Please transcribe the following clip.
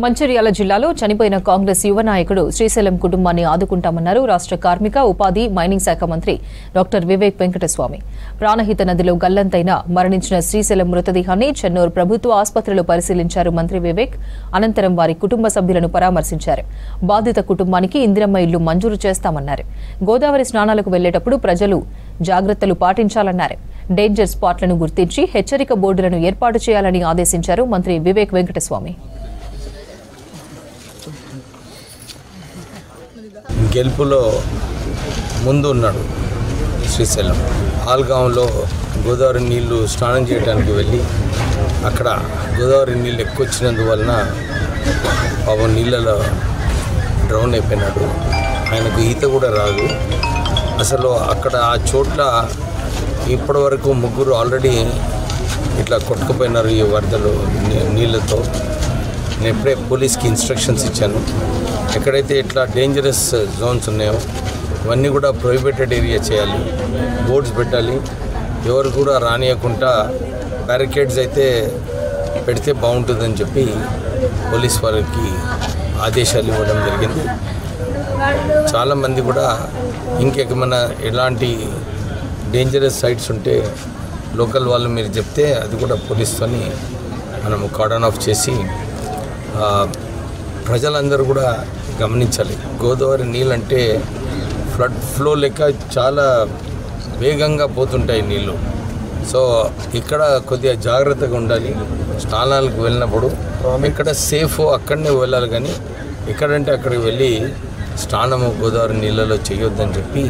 మంచిర్యాల జిల్లాలో చనిపోయిన కాంగ్రెస్ యువ నాయకుడు శ్రీశైలం కుటుంబాన్ని ఆదుకుంటామన్నారు రాష్ట్ర కార్మిక ఉపాధి మైనింగ్ శాఖ మంత్రి డాక్టర్ వివేక్ వెంకటస్వామి. ప్రాణహిత నదిలో గల్లంతైన మరణించిన శ్రీశైలం మృతదేహాన్ని చెన్నూరు ప్రభుత్వ ఆసుపత్రిలో పరిశీలించారు మంత్రి వివేక్. అనంతరం వారి కుటుంబ సభ్యులను పరామర్శించారు. బాధిత కుటుంబానికి ఇందిరమ్మ ఇల్లు మంజూరు చేస్తామన్నారు. గోదావరి స్నానాలకు వెళ్లేటప్పుడు ప్రజలు జాగ్రత్తలు పాటించాలన్నారు. డేంజర్ స్పాట్లను గుర్తించి హెచ్చరిక బోర్డులను ఏర్పాటు చేయాలని ఆదేశించారు మంత్రి వివేక్ వెంకటస్వామి. గెలుపులో ముందు ఉన్నాడు శ్రీశైలం. ఆల్గాంలో గోదావరి నీళ్లు స్నానం చేయడానికి వెళ్ళి అక్కడ గోదావరి నీళ్ళు ఎక్కువ వచ్చినందువలన పాపం నీళ్ళలో డ్రౌన్ అయిపోయినాడు. ఆయనకు ఈత కూడా రాదు. అసలు అక్కడ ఆ చోట్ల ఇప్పటి వరకు ముగ్గురు ఆల్రెడీ ఇట్లా కొట్టుకుపోయినారు ఈ వరదలు నీళ్ళతో. నేను ఇప్పుడే పోలీస్కి ఇన్స్ట్రక్షన్స్ ఇచ్చాను. ఎక్కడైతే ఇట్లా డేంజరస్ జోన్స్ ఉన్నాయో ఇవన్నీ కూడా ప్రొహిబిటెడ్ ఏరియా చేయాలి, బోర్డ్స్ పెట్టాలి, ఎవరు కూడా రానియకుండా బ్యారికేడ్స్ అయితే పెడితే బాగుంటుందని చెప్పి పోలీస్ వారికి ఆదేశాలు ఇవ్వడం జరిగింది. చాలామంది కూడా ఇంకేమైనా ఎలాంటి డేంజరస్ సైట్స్ ఉంటే లోకల్ వాళ్ళు మీరు చెప్తే అది కూడా పోలీస్తోని మనము కార్డన్ ఆఫ్ చేసి ప్రజలందరూ కూడా గమనించాలి. గోదావరి నీళ్ళంటే ఫ్లడ్ ఫ్లో లెక్క చాలా వేగంగా పోతుంటాయి నీళ్ళు. సో ఇక్కడ కొద్దిగా జాగ్రత్తగా ఉండాలి. స్నానాలకు వెళ్ళినప్పుడు ఎక్కడ సేఫ్ అక్కడనే వెళ్ళాలి, కానీ ఎక్కడంటే అక్కడికి వెళ్ళి స్నానము గోదావరి నీళ్ళలో చేయొద్దని చెప్పి